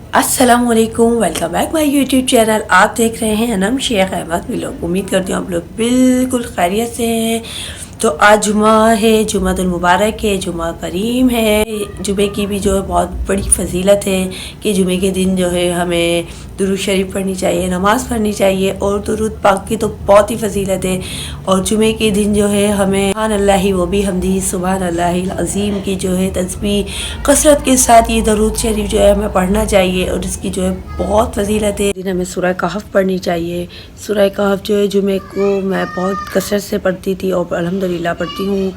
अस्सलाम वालेकुम, welcome back my YouTube channel. आप देख रहे हैं अनम शेख अहमद व्लॉग। उम्मीद करती हूँ आप लोग बिल्कुल खैरियत से हैं। तो आज जुमा है, जुमातुल मुबारक है, जुमा करीम है। जुमे की भी जो है बहुत बड़ी फजीलत है कि जुमे के दिन जो है हमें दुरूद शरीफ पढ़नी चाहिए, नमाज़ पढ़नी चाहिए और दुरूद पाक की तो बहुत ही फजीलत है। और जुमे के दिन जो है हमें सुभान अल्लाह वो भी हमदी सुभान अल्लाहिल अज़ीम की जो है तस्बीह कसरत के साथ ये दरूद शरीफ जो है हमें पढ़ना चाहिए और इसकी जो है बहुत फजीलत है। दिन हमें सूरह कहफ पढ़नी चाहिए। सूरह कहफ जो है जुमे को मैं बहुत कसरत से पढ़ती थी और अल्हम्दुलिल्लाह पढ़ती हूँ।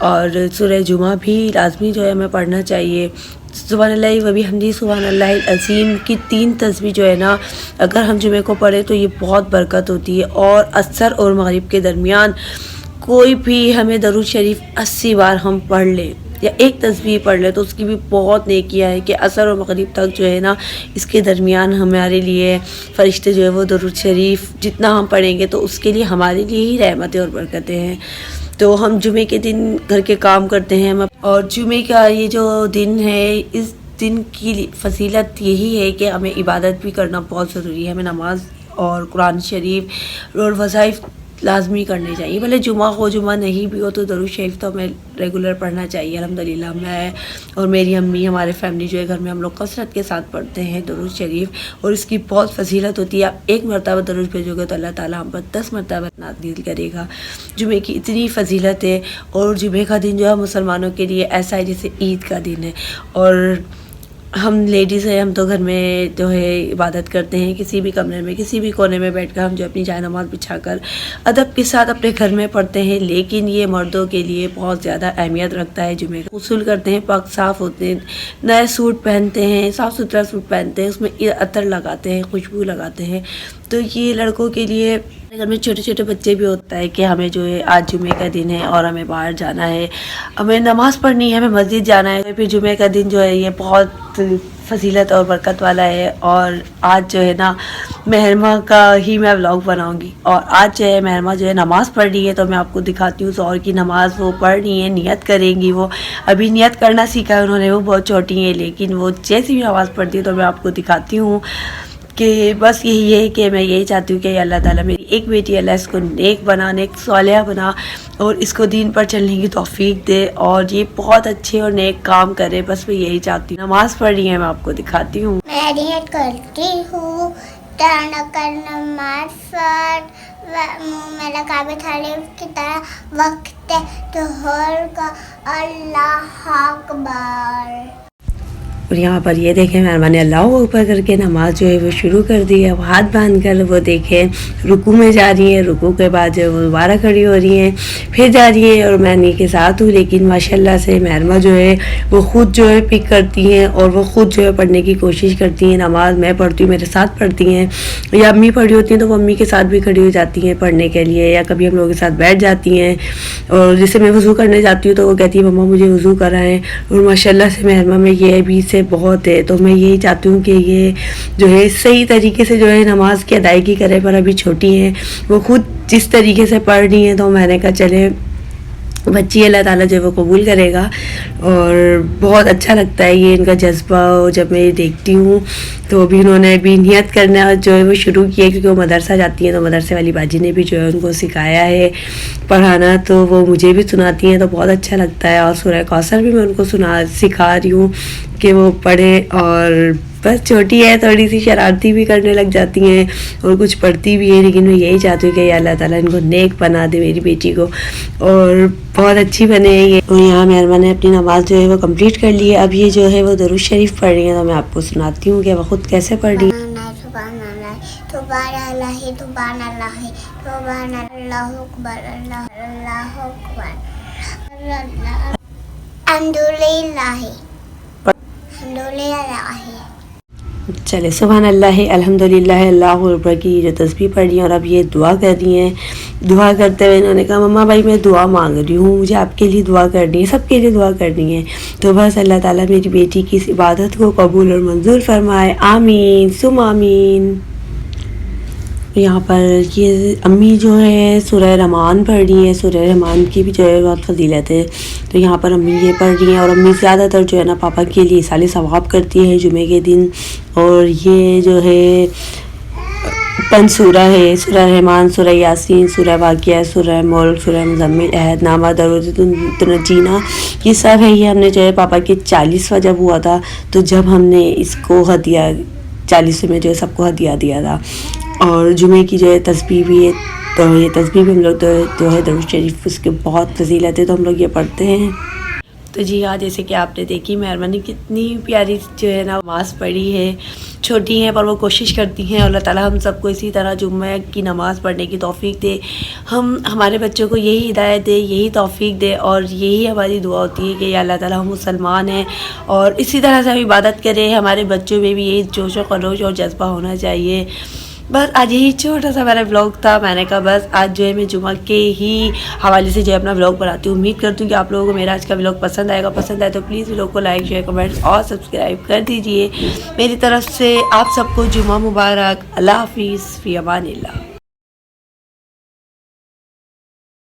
और सूरह जुमा भी लाजमी जो है हमें पढ़ना चाहिए। सुभान अल्लाह व बिहम्दी सुभान अल्लाहिल अज़ीम की 3 तस्बीह जो है ना, अगर हम जुमे को पढ़े तो ये बहुत बरकत होती है। और असर और मगरिब के दरमियान कोई भी हमें दरूद शरीफ 80 बार हम पढ़ लें या एक तस्बीह पढ़ ले तो उसकी भी बहुत नेकियां है कि असर और मगरिब तक जो है ना, इसके दरमियान हमारे लिए फ़रिश्ते जो है वो दरूद शरीफ जितना हम पढ़ेंगे तो उसके लिए हमारे लिए ही रहमतें और बरकतें हैं। तो हम जुमे के दिन घर के काम करते हैं और जुमे का ये जो दिन है, इस दिन की फजीलत यही है कि हमें इबादत भी करना बहुत ज़रूरी है। हमें नमाज और कुरान शरीफ और वज़ाइफ लाजमी करने चाहिए। भले जुमा हो, जुमा नहीं भी हो तो दरूद शरीफ तो हमें रेगुलर पढ़ना चाहिए। अल्हम्दुलिल्लाह मैं और मेरी अम्मी, हमारे फैमिली जो है घर में हम लोग कसरत के साथ पढ़ते हैं दरूद शरीफ और इसकी बहुत फजीलत होती है। आप एक मरतबा दरूद भेजोगे तो अल्लाह ताला हम पर 10 मरतबा नाज़िल करेगा। जुमे की इतनी फजीलत है और जुमे का दिन जो है मुसलमानों के लिए ऐसा है जैसे ईद का दिन है। और हम लेडीज़ हैं, हम तो घर में जो है इबादत करते हैं, किसी भी कमरे में किसी भी कोने में बैठकर हम जो अपनी जाए नमाज़ बिछाकर अदब के साथ अपने घर में पढ़ते हैं। लेकिन ये मर्दों के लिए बहुत ज़्यादा अहमियत रखता है। जुमे का गुस्ल करते हैं, पाक साफ़ होते हैं, नए सूट पहनते हैं, साफ़ सुथरा सूट पहनते हैं, उसमें अतर लगाते हैं, खुशबू लगाते हैं। तो ये लड़कों के लिए, घर में छोटे छोटे बच्चे भी होता है कि हमें जो है आज जुमे का दिन है और हमें बाहर जाना है, हमें नमाज़ पढ़नी है, हमें मस्जिद जाना है। फिर जुमे का दिन जो है ये बहुत फजीलत और बरकत वाला है। और आज जो है ना महरमा का ही मैं व्लॉग बनाऊंगी। और आज जो है महरमा जो है नमाज़ पढ़ रही है तो मैं आपको दिखाती हूँ। ज़ोहर की नमाज़ वो पढ़ रही है, नियत करेंगी। वो अभी नियत करना सीखा है उन्होंने, वो बहुत छोटी है लेकिन वो जैसी भी नमाज़ पढ़ती है तो मैं आपको दिखाती हूँ कि बस यही है कि मैं यही चाहती हूँ कि अल्लाह ताला मेरी एक बेटी, अल्लाह इसको नेक बना, नेक सालिहा बना और इसको दीन पर चलने की तौफीक दे और ये बहुत अच्छे और नेक काम करे। बस मैं यही चाहती हूँ। नमाज़ पढ़ रही है, मैं आपको दिखाती हूँ। मैं नियत करती हूँ ताना कर नमाज पढ़ मुँह में लगावे थाली की तरह वक्त जोहर का अल्लाह अकबर। और यहाँ पर ये देखें मेहरबान ने अल्लाह ऊपर करके नमाज जो है वो शुरू कर दी है। वो हाथ बांध कर वो देखें रुकू में जा रही हैं, रुकू के बाद जो है वो दोबारा खड़ी हो रही हैं, फिर जा रही हैं और मैं इन्हीं के साथ हूँ। लेकिन माशाल्लाह से मेहरमा जो है वो ख़ुद जो है पिक करती हैं और वो ख़ुद जो है पढ़ने की कोशिश करती हैं। नमाज मैं पढ़ती हूँ, मेरे साथ पढ़ती हैं, या अम्मी पढ़ी होती हैं तो वो अम्मी के साथ भी खड़ी हो जाती हैं पढ़ने के लिए, या कभी हम लोगों के साथ बैठ जाती हैं। और जैसे मैं वज़ू करने जाती हूँ तो वो कहती है मम्मा मुझे वज़ू कराएँ। और माशाल्लाह से मेहरमा में ये भी से बहुत है। तो मैं यही चाहती हूँ कि ये जो है सही तरीके से जो है नमाज की अदायगी करे। पर अभी छोटी हैं, वो खुद जिस तरीके से पढ़ रही हैं तो मैंने कहा चले बच्ची अल्लाह ताला जो है वो कबूल करेगा। और बहुत अच्छा लगता है ये इनका जज्बा। जब मैं ये देखती हूँ तो अभी उन्होंने भी नियत करना जो है वो शुरू किया क्योंकि वो मदरसा जाती हैं तो मदरसे वाली बाजी ने भी जो है उनको सिखाया है पढ़ाना, तो वो मुझे भी सुनाती हैं तो बहुत अच्छा लगता है। और सूरह कौसर भी मैं उनको सिखा रही हूँ कि वो पढ़े। और बस छोटी है, थोड़ी सी शरारती भी करने लग जाती हैं और कुछ पढ़ती भी है। लेकिन मैं यही चाहती हूँ कि अल्लाह ताला इनको नेक बना दे मेरी बेटी को और बहुत अच्छी बने ये। और यहाँ मेहरमा ने अपनी नमाज़ जो है वो कंप्लीट कर ली है। अब ये जो है वो दरूद शरीफ पढ़ रही है तो मैं आपको सुनाती हूँ कि वो खुद कैसे पढ़ रही है। चले सुभान अल्लाह अल्हम्दुलिल्लाह अल्लाहु अकबर की जो तस्बीह पढ़ रही हैं। और अब ये दुआ कर रही हैं। दुआ करते हुए इन्होंने कहा मम्मा भाई मैं दुआ मांग रही हूँ, मुझे आपके लिए दुआ करनी है, सबके लिए दुआ करनी है। तो बस अल्लाह ताला मेरी बेटी की इस इबादत को कबूल और मंजूर फरमाए, आमीन सुम आमीन। यहाँ पर ये अम्मी जो है सूरह रहमान पढ़ रही है। सूरह रहमान की भी जो है बहुत फजीलत है। तो यहाँ पर अम्मी ये पढ़ रही हैं और अम्मी ज़्यादातर जो है ना पापा के लिए साले सवाब करती है जुमे के दिन। اور یہ جو ہے 5 سورہ ہے، سورہ رحمان، سورہ یاسین، سورہ واقعہ، سورہ ملک، سورہ مزمل، عہد نامہ، درود تنجینہ، یہ سب ہے. یہ ہم نے جو ہے پاپا کے 40واں جب ہوا تھا تو جب ہم نے اس کو ہدیہ 40 میں جو ہے سب کو ہدیہ دیا تھا. اور جمعے کی جو ہے تسبیح بھی ہے، تو یہ تسبیح بھی ہم لوگ جو ہے درود شریف اس کے بہت فضیلت ہے تو ہم لوگ یہ پڑھتے ہیں. تو جی ہاں، جیسے کہ آپ نے دیکھی مہربان نے کتنی پیاری جو ہے نا نماز پڑھی ہے. چھوٹی ہیں پر وہ کوشش کرتی ہیں. اللہ تعالیٰ ہم سب کو اسی طرح جمعہ کی نماز پڑھنے کی توفیق دے. ہمارے بچوں کو یہی ہدایت دے، یہی توفیق دے، اور یہی ہماری دعا ہوتی ہے کہ یا اللہ تعالیٰ ہم مسلمان ہیں اور اسی طرح سے ہم عبادت کریں. ہمارے بچوں میں بھی یہی جوش و خروش اور جذبہ ہونا چاہیے. بس آج یہی چھوٹا سا میرا ولاگ تھا. میں نے کہا بس آج جو ہے میں جمعہ کے ہی حوالے سے جو ہے اپنا ولاگ بناتی ہوں. امید کرتی ہوں کہ آپ لوگوں کو میرا آج کا ولاگ پسند آئے گا. پسند آئے تو پلیز ولاگ کو لائک، شیئر، کمنٹ اور سبسکرائب کر دیجئے. میری طرف سے آپ سب کو جمعہ مبارک. اللہ حافظ، فی امان اللہ.